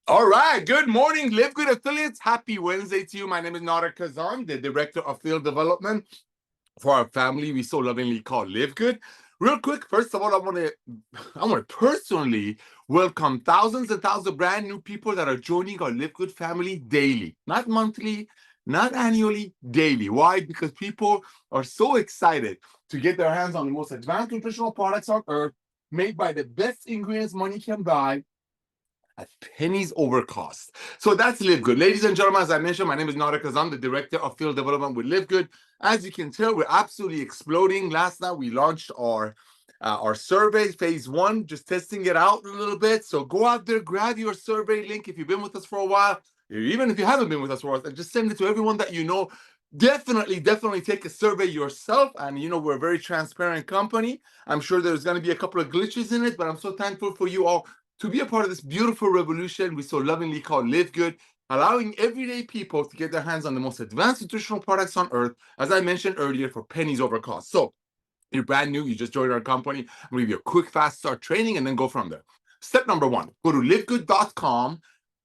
All right. Good morning, Live Good affiliates. Happy Wednesday to you. My name is Nauder Khazan, the Director of Field Development for our family we so lovingly call Live Good. Real quick, first of all, I want to personally welcome thousands and thousands of brand new people that are joining our Live Good family daily, not monthly, not annually, daily. Why? Because people are so excited to get their hands on the most advanced nutritional products on earth, made by the best ingredients money can buy at pennies over cost. So that's Live Good. Ladies and gentlemen, as I mentioned, my name is Nauder Khazan, the Director of Field Development with Live Good. As you can tell, we're absolutely exploding. Last night, we launched our survey, phase 1, just testing it out a little bit. So go out there, grab your survey link if you've been with us for a while, even if you haven't been with us for a while, and just send it to everyone that you know. Definitely take a survey yourself. And we're a very transparent company. I'm sure there's going to be a couple of glitches in it, but I'm so thankful for you all to be a part of this beautiful revolution we so lovingly call Live Good, allowing everyday people to get their hands on the most advanced nutritional products on earth, as I mentioned earlier, for pennies over cost. So you're brand new, you just joined our company. I'm going to give you a quick, fast start training and then go from there. Step number 1, go to livegood.com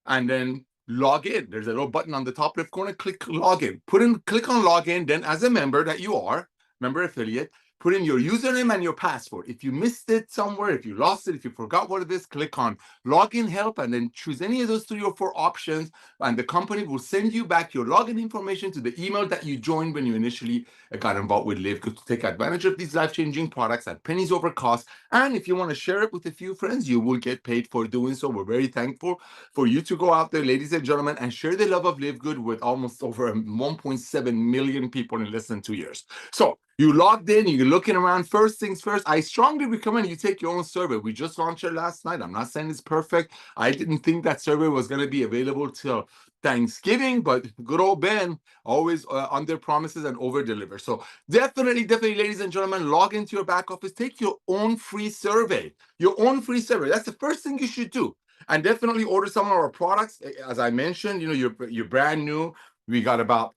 and then log in. There's a little button on the top left corner, click login. Click on login, then as a member that you are, member affiliate, put in your username and your password. If you missed it somewhere, if you lost it, if you forgot what it is, click on login help and then choose any of those 3 or 4 options, and the company will send you back your login information to the email that you joined when you initially got involved with Live Good to take advantage of these life-changing products at pennies over cost. And if you want to share it with a few friends, you will get paid for doing so. We're very thankful for you to go out there, ladies and gentlemen, and share the love of Live Good with almost over 1.7 million people in less than 2 years. So you logged in, you're looking around. First things first, I strongly recommend you take your own survey. We just launched it last night. I'm not saying it's perfect. I didn't think that survey was going to be available till Thanksgiving, but good old Ben always under promises and over deliver. So definitely, ladies and gentlemen, log into your back office, take your own free survey. Your own free survey. That's the first thing you should do. And definitely order some of our products. As I mentioned, you're brand new. We got about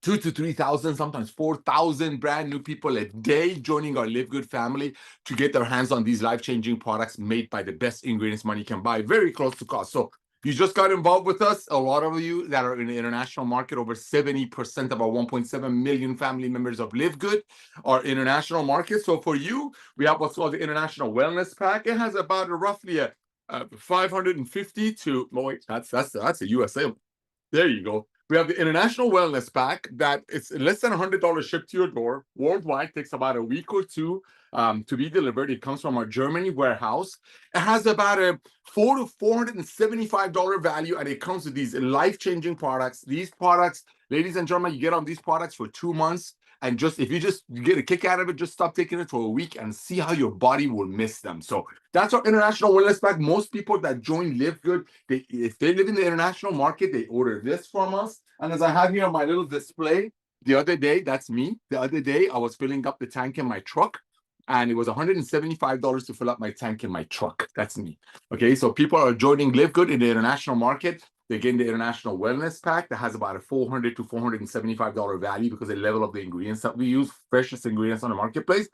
2,000 to 3,000, sometimes 4,000 brand new people a day joining our Live Good family to get their hands on these life-changing products made by the best ingredients money can buy, very close to cost. So you just got involved with us. A lot of you that are in the international market, over 70% of our 1.7 million family members of Live Good are international markets. So for you, we have what's called the International Wellness Pack. It has about roughly a 550 to, oh wait, that's a USA. There you go. We have the International Wellness Pack that it's less than $100 shipped to your door worldwide. Takes about a week or 2 to be delivered. It comes from our Germany warehouse. It has about a $400 to $475 value, and it comes with these life-changing products. These products, ladies and gentlemen, you get on these products for 2 months. And if you get a kick out of it, just stop taking it for a week and see how your body will miss them. So that's our International Wellness Pack. Most people that join Live Good, if they live in the international market, they order this from us. And as I have here on my little display, the other day, that's me. The other day, I was filling up the tank in my truck, and it was $175 to fill up my tank in my truck. That's me. Okay, so people are joining Live Good in the international market. They're getting the International Wellness Pack that has about a $400 to $475 value because they level up the ingredients that we use, freshest ingredients on the marketplace.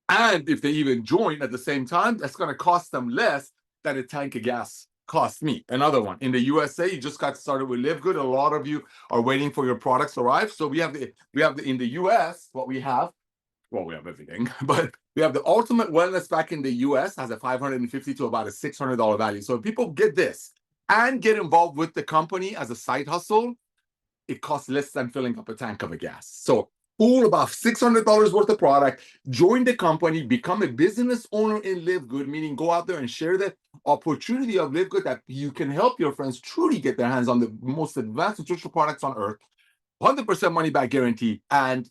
And if they even join at the same time, that's going to cost them less than a tank of gas cost me. Another one. In the USA, you just got started with Live Good. A lot of you are waiting for your products to arrive. So we have in the US, what we have, well, we have everything, but we have the Ultimate Wellness Pack in the US, has a $550 to about a $600 value. So if people get this and get involved with the company as a side hustle, it costs less than filling up a tank of a gas. So pool about $600 worth of product, join the company, become a business owner in Live Good, meaning go out there and share the opportunity of Live Good that you can help your friends truly get their hands on the most advanced nutritional products on earth. 100% money back guarantee. And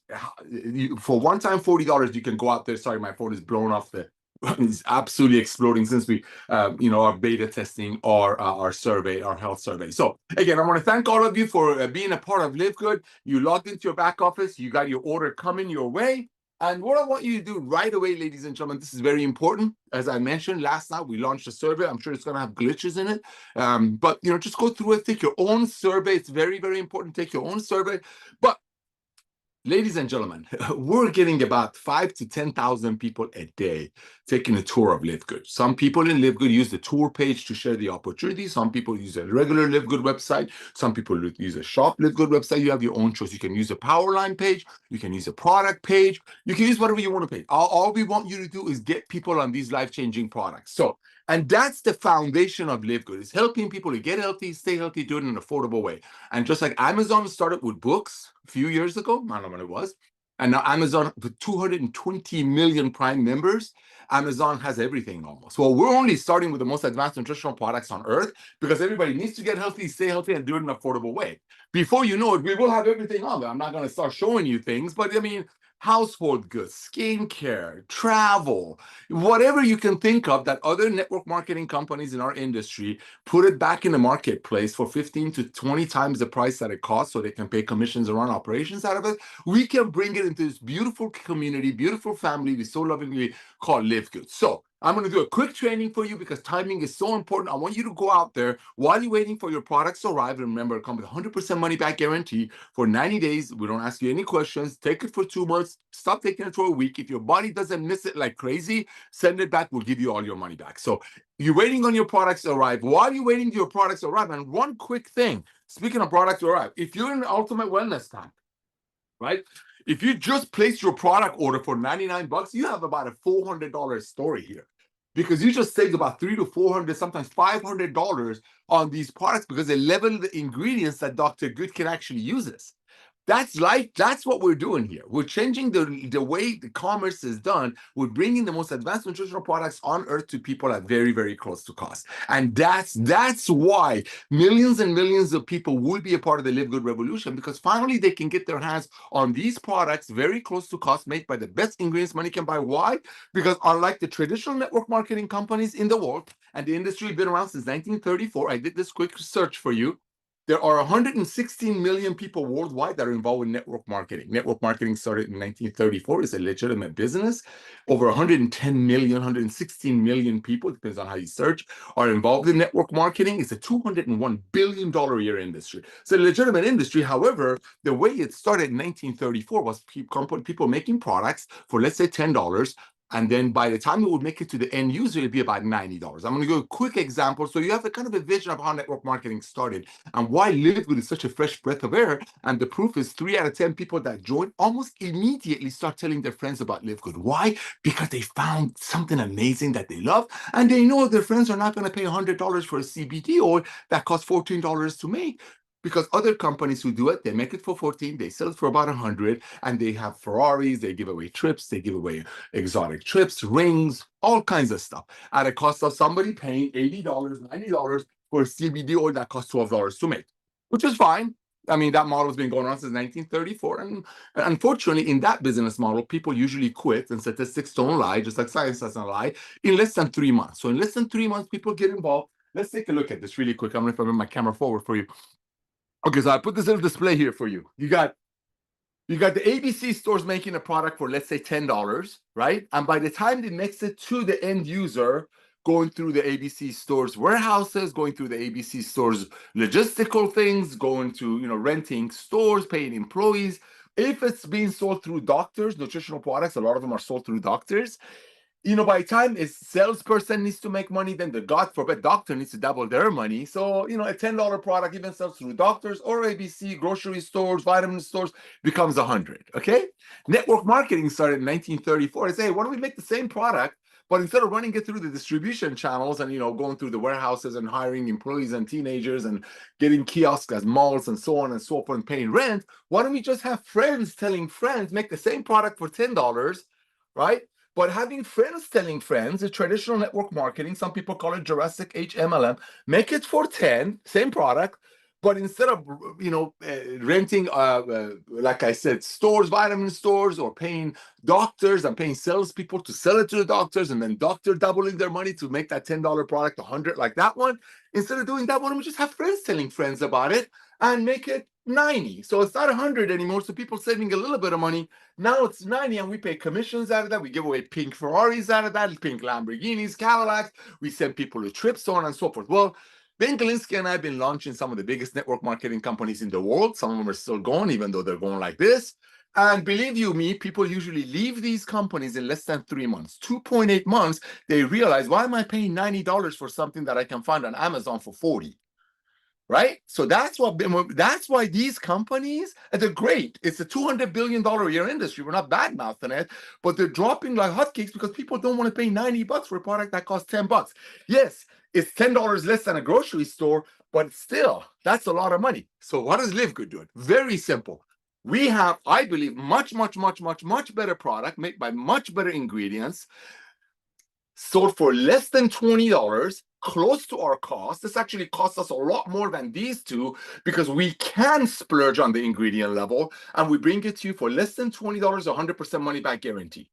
for one time $40, you can go out there. Sorry, my phone is blown off the It's absolutely exploding since we, our beta testing, our survey, our health survey. So again, I want to thank all of you for being a part of Live Good. You logged into your back office, you got your order coming your way. And what I want you to do right away, ladies and gentlemen, this is very important. As I mentioned last night, we launched a survey. I'm sure it's going to have glitches in it, but just go through it, take your own survey. It's very, very important. Take your own survey, but ladies and gentlemen, we're getting about 5 to 10,000 people a day taking a tour of LiveGood. Some people in LiveGood use the tour page to share the opportunity. Some people use a regular LiveGood website. Some people use a shop LiveGood website. You have your own choice. You can use a Powerline page. You can use a product page. You can use whatever you want to pay. All we want you to do is get people on these life-changing products. And that's the foundation of LiveGood, is helping people to get healthy, stay healthy, do it in an affordable way. And just like Amazon started with books a few years ago, I don't know when it was, and now Amazon, with 220 million Prime members, Amazon has everything almost. Well, we're only starting with the most advanced nutritional products on earth because everybody needs to get healthy, stay healthy, and do it in an affordable way. Before you know it, we will have everything on there. I'm not going to start showing you things, but I mean, household goods, skincare, travel, whatever you can think of that other network marketing companies in our industry put it back in the marketplace for 15 to 20 times the price that it costs so they can pay commissions and run operations out of it. We can bring it into this beautiful community, beautiful family we so lovingly call Live Good. So I'm going to do a quick training for you because timing is so important. I want you to go out there while you're waiting for your products to arrive. And remember, it comes with 100% money back guarantee for 90 days. We don't ask you any questions. Take it for 2 months. Stop taking it for a week. If your body doesn't miss it like crazy, send it back. We'll give you all your money back. So you're waiting on your products to arrive. While you're waiting for your products to arrive, and one quick thing, speaking of products to arrive, if you're in Ultimate Wellness Tank, right? If you just place your product order for 99 bucks, you have about a $400 story here because you just saved about 300 to 400, sometimes $500 on these products because they level the ingredients that Dr. Goodkin actually uses. That's what we're doing here. We're changing the way the commerce is done. We're bringing the most advanced nutritional products on earth to people at very, very close to cost. And that's why millions and millions of people will be a part of the Live Good revolution, because finally they can get their hands on these products very close to cost, made by the best ingredients money can buy. Why? Because unlike the traditional network marketing companies in the world, and the industry has been around since 1934, I did this quick search for you. There are 116 million people worldwide that are involved in network marketing. Network marketing started in 1934. It's a legitimate business. Over 110 million, 116 million people, depends on how you search, are involved in network marketing. It's a $201 billion a year industry. It's a legitimate industry. However, the way it started in 1934 was people making products for, let's say, $10. And then by the time it would make it to the end user, it'd be about $90. I'm going to go a quick example so you have a kind of a vision of how network marketing started and why LiveGood is such a fresh breath of air. And the proof is 3 out of 10 people that join almost immediately start telling their friends about LiveGood. Why? Because they found something amazing that they love, and they know their friends are not going to pay $100 for a CBD oil that costs $14 to make. Because other companies who do it, they make it for 14, they sell it for about 100, and they have Ferraris, they give away trips, they give away exotic trips, rings, all kinds of stuff at a cost of somebody paying $80, $90 for a CBD oil that costs $12 to make, which is fine. I mean, that model has been going on since 1934. And unfortunately, in that business model, people usually quit, and statistics don't lie, just like science doesn't lie, in less than 3 months. So in less than 3 months, people get involved. Let's take a look at this really quick. I'm going to move my camera forward for you. Okay, so I put this little display here for you. You got the ABC stores making a product for, let's say, $10, right? And by the time they mix it to the end user, going through the ABC stores warehouses, going through the ABC stores logistical things, going to, renting stores, paying employees. If it's being sold through doctors, nutritional products, a lot of them are sold through doctors. By the time a salesperson needs to make money, then the God forbid doctor needs to double their money. So, a $10 product even sells through doctors or ABC, grocery stores, vitamin stores, becomes 100. Okay. Network marketing started in 1934. They say, why don't we make the same product, but instead of running it through the distribution channels and, going through the warehouses and hiring employees and teenagers and getting kiosks as malls and so on and so forth and paying rent, why don't we just have friends telling friends, make the same product for $10, right? But having friends telling friends, the traditional network marketing, some people call it Jurassic Age MLM, make it for 10, same product, But instead of, renting, like I said, stores, vitamin stores, or paying doctors and paying salespeople to sell it to the doctors, and then doctor doubling their money to make that $10 product 100 like that one, instead of doing that one, we just have friends telling friends about it and make it 90. So it's not 100 anymore. So people saving a little bit of money. Now it's 90, and we pay commissions out of that. We give away pink Ferraris out of that, pink Lamborghinis, Cadillacs. We send people to trips, so on and so forth. Well, Ben Galinsky and I have been launching some of the biggest network marketing companies in the world. Some of them are still going, even though they're going like this. And believe you me, people usually leave these companies in less than 3 months. 2.8 months, they realize, why am I paying $90 for something that I can find on Amazon for 40? Right? So that's why these companies, and they're great. It's a $200 billion a year industry. We're not bad mouthing it, but they're dropping like hotcakes because people don't want to pay $90 for a product that costs $10. Yes, it's $10 less than a grocery store, but still, that's a lot of money. So what does LiveGood do? Very simple. We have, I believe, much better product made by much better ingredients, sold for less than $20, close to our cost. This actually costs us a lot more than these two because we can splurge on the ingredient level, and we bring it to you for less than $20, 100% money back guarantee.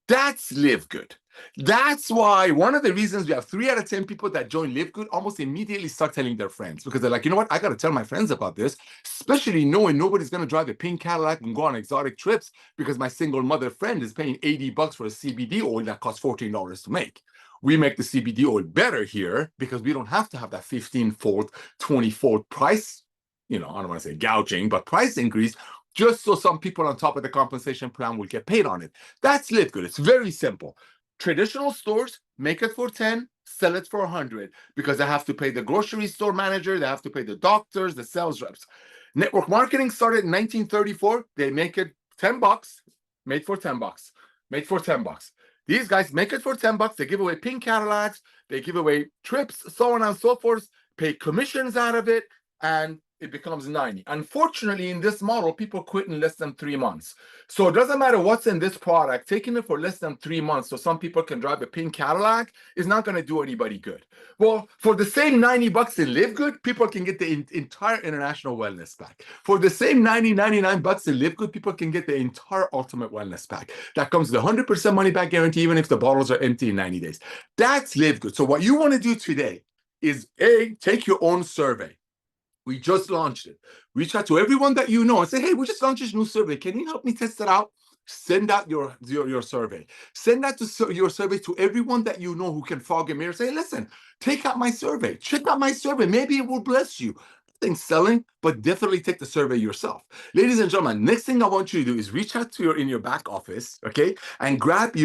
That's LiveGood. That's why one of the reasons we have 3 out of 10 people that join LiveGood almost immediately start telling their friends, because they're like, you know what, I got to tell my friends about this, especially knowing nobody's going to drive a pink Cadillac and go on exotic trips because my single mother friend is paying $80 for a CBD oil that costs $14 to make. We make the CBD oil better here because we don't have to have that 15-fold, 20-fold price, I don't want to say gouging, but price increase, just so some people on top of the compensation plan will get paid on it. That's LiveGood. It's very simple. Traditional stores make it for 10, sell it for 100, because they have to pay the grocery store manager, they have to pay the doctors, the sales reps. Network marketing started in 1934. They make it $10, made for $10, made for $10. These guys make it for $10. They give away pink Cadillacs, they give away trips, so on and so forth, pay commissions out of it, and it becomes 90. Unfortunately, in this model, people quit in less than 3 months. So it doesn't matter what's in this product, taking it for less than 3 months so some people can drive a pink Cadillac is not going to do anybody good. Well, for the same $90 in LiveGood, people can get the entire international wellness pack. For the same $99 in LiveGood, people can get the entire ultimate wellness pack. That comes with 100% money back guarantee, even if the bottles are empty in 90 days. That's LiveGood. So what you want to do today is take your own survey. We just launched it. Reach out to everyone that you know and say, hey, we just launched this new survey. Can you help me test it out? Send out your survey. Send out your survey to everyone that you know who can fog a mirror. Say, listen, take out my survey. Check out my survey. Maybe it will bless you. Nothing selling, but definitely take the survey yourself. Ladies and gentlemen, next thing I want you to do is reach out to in your back office, okay, and grab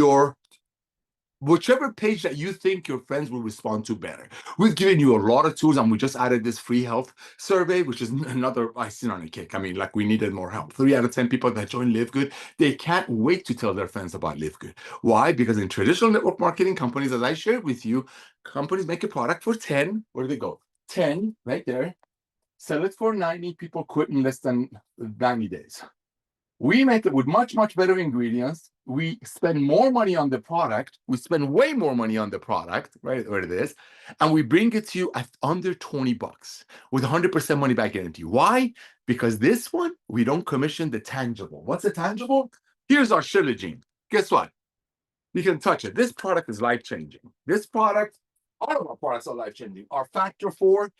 whichever page that you think your friends will respond to better. We've given you a lot of tools, and we just added this free health survey, which is another icing on the cake. I mean, like, we needed more help. 3 out of 10 people that join LiveGood, they can't wait to tell their friends about LiveGood. Why? Because in traditional network marketing companies, as I shared with you, companies make a product for 10. Where do they go? 10, right there. Sell it for 90. People quit in less than 90 days. We make it with much better ingredients. We spend more money on the product. We spend way more money on the product, right where it is, and we bring it to you at under $20 with 100% money back guarantee. Why? Because this one, we don't commission the tangible. What's the tangible? Here's our Shilajine. Guess what? You can touch it. This product is life-changing. This product, all of our products are life-changing. Our Factor 4,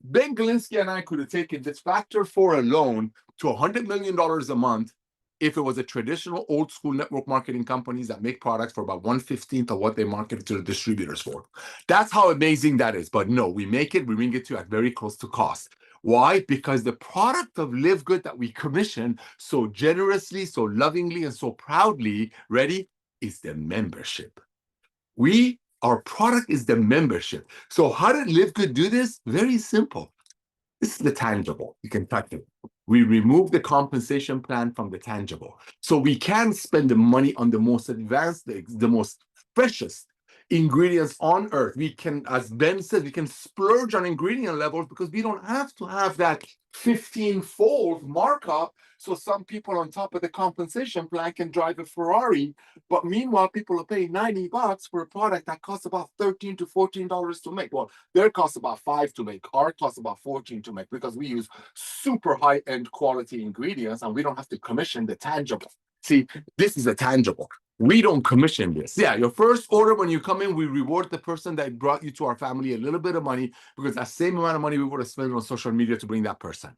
Ben Galinsky and I could have taken this Factor 4 alone to $100 million a month if it was a traditional old school network marketing companies that make products for about 1/15 of what they market to the distributors for. That's how amazing that is. But no, we make it, we bring it to you at very close to cost. Why? Because the product of LiveGood that we commission so generously, so lovingly, and so proudly, ready, is the membership. Our product is the membership. So how did LiveGood do this? Very simple. This is the tangible. You can touch it. We remove the compensation plan from the tangible. So we can spend the money on the most advanced, the most precious ingredients on earth. We can, as Ben said, we can splurge on ingredient levels because we don't have to have that 15-fold markup. So some people on top of the compensation plan can drive a Ferrari, but meanwhile, people are paying $90 for a product that costs about $13 to $14 to make. Well, their costs about $5 to make. Our costs about $14 to make because we use super high-end quality ingredients and we don't have to commission the tangible. See, this is a tangible. We don't commission this. Yeah, your first order when you come in, we reward the person that brought you to our family a little bit of money because that same amount of money we would have spent on social media to bring that person.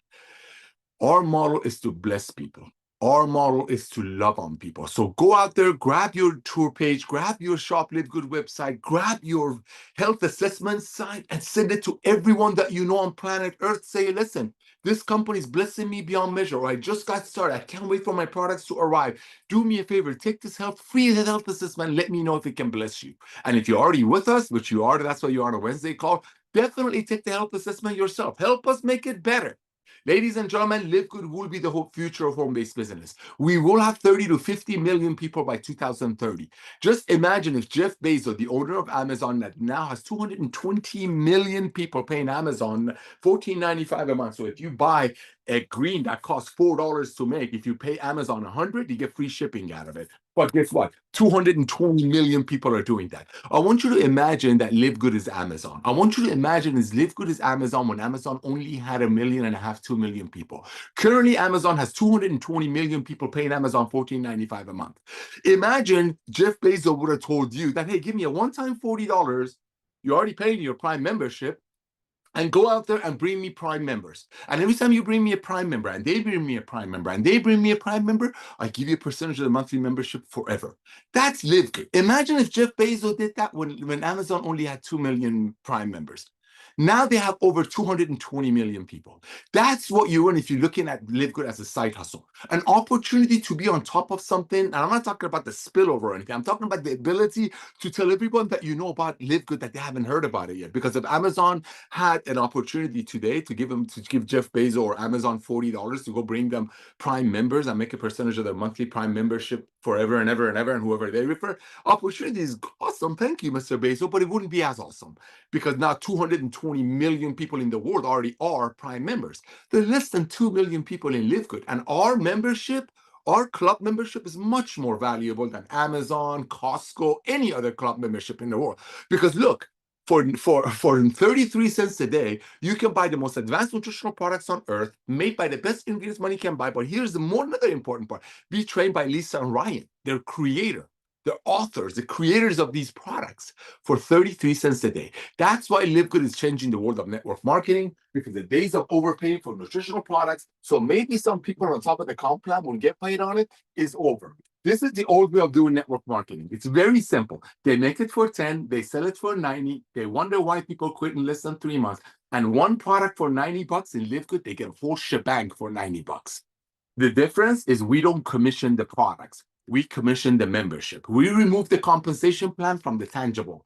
Our model is to bless people. Our model is to love on people. So go out there, grab your tour page, grab your Shop Live Good website, grab your health assessment site and send it to everyone that you know on planet Earth. Say, listen, this company is blessing me beyond measure, or I just got started. I can't wait for my products to arrive. Do me a favor, take this free health assessment. Let me know if it can bless you. And if you're already with us, which you are, that's why you're on a Wednesday call, definitely take the health assessment yourself. Help us make it better. Ladies and gentlemen, Live Good will be the whole future of home-based business. We will have 30 to 50 million people by 2030. Just imagine if Jeff Bezos, the owner of Amazon, that now has 220 million people paying Amazon $14.95 a month. So if you buy a green that costs $4 to make, if you pay Amazon $100, you get free shipping out of it. But guess what? 220 million people are doing that. I want you to imagine that Live Good is Amazon. I want you to imagine is Live Good is Amazon when Amazon only had 1.5 million, 2 million people. Currently, Amazon has 220 million people paying Amazon $14.95 a month. Imagine Jeff Bezos would have told you that, hey, give me a one-time $40. You're already paying your Prime membership. And go out there and bring me Prime members. And every time you bring me a Prime member, and they bring me a Prime member, and they bring me a Prime member, I give you a percentage of the monthly membership forever. That's Live Good. Imagine if Jeff Bezos did that when Amazon only had 2 million Prime members. Now they have over 220 million people. That's what you earn if you're looking at Live Good as a side hustle. An opportunity to be on top of something. And I'm not talking about the spillover or anything. I'm talking about the ability to tell everyone that you know about Live Good that they haven't heard about it yet. Because if Amazon had an opportunity today to give Jeff Bezos or Amazon $40 to go bring them Prime members and make a percentage of their monthly Prime membership forever and ever and ever, and whoever they refer, opportunity is awesome. Thank you, Mr. Bezos, but it wouldn't be as awesome because now 220 million people in the world already are Prime members. There are less than 2 million people in Live Good, and our membership, our club membership is much more valuable than Amazon, Costco, any other club membership in the world. Because look, for 33 cents a day, you can buy the most advanced nutritional products on earth, made by the best ingredients money can buy. But here's another important part. Be trained by Lisa and Ryan, their creator, the authors, the creators of these products, for 33 cents a day. That's why Live Good is changing the world of network marketing, because the days of overpaying for nutritional products, so maybe some people on top of the comp plan will get paid on it, is over. This is the old way of doing network marketing. It's very simple. They make it for 10, they sell it for 90, they wonder why people quit in less than 3 months. And one product for $90 in Live Good, they get a whole shebang for $90. The difference is we don't commission the products. We commission the membership. We remove the compensation plan from the tangible.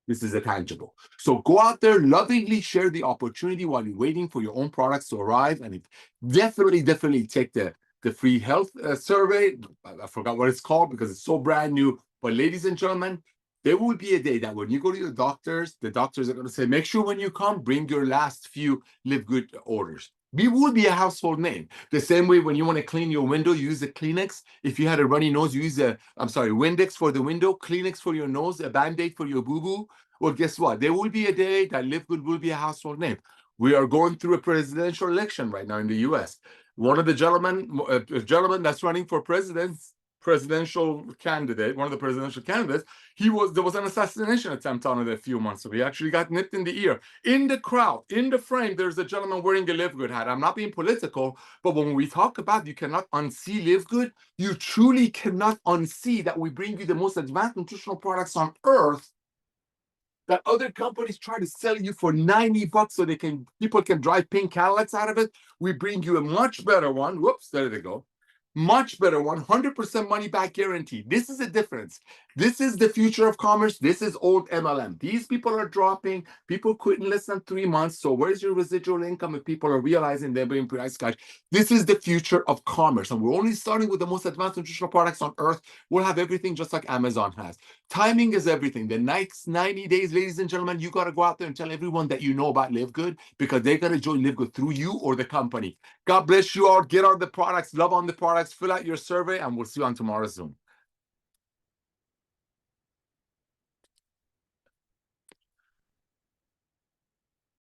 This is a tangible. So go out there, lovingly share the opportunity while you're waiting for your own products to arrive. And definitely take the free health survey. I forgot what it's called because it's so brand new. But ladies and gentlemen, there will be a day that when you go to your doctors, the doctors are going to say, make sure when you come, bring your last few Live Good orders. We will be a household name. The same way when you want to clean your window, you use a Kleenex. If you had a runny nose, you use Windex for the window, Kleenex for your nose, a Band-Aid for your boo-boo. Well, guess what? There will be a day that Live Good will be a household name. We are going through a presidential election right now in the U.S. One of the gentlemen that's running for presidential candidate, one of the presidential candidates, there was an assassination attempt on it a few months ago. He actually got nipped in the ear. In the crowd, in the frame, there's a gentleman wearing a Live Good hat. I'm not being political, but when we talk about you cannot unsee Live Good, you truly cannot unsee that we bring you the most advanced nutritional products on earth that other companies try to sell you for $90 so people can drive pink Cadillacs out of it. We bring you a much better one. Whoops, there they go. Much better one, 100% money back guarantee. This is the difference. This is the future of commerce. This is old MLM. These people are dropping. People quit in less than 3 months. So where's your residual income if people are realizing they're being price gouged? This is the future of commerce. And we're only starting with the most advanced nutritional products on earth. We'll have everything just like Amazon has. Timing is everything. The next 90 days, ladies and gentlemen, you got to go out there and tell everyone that you know about Live Good, because they're going to join Live Good through you or the company. God bless you all. Get on the products, love on the products, fill out your survey, and we'll see you on tomorrow's Zoom.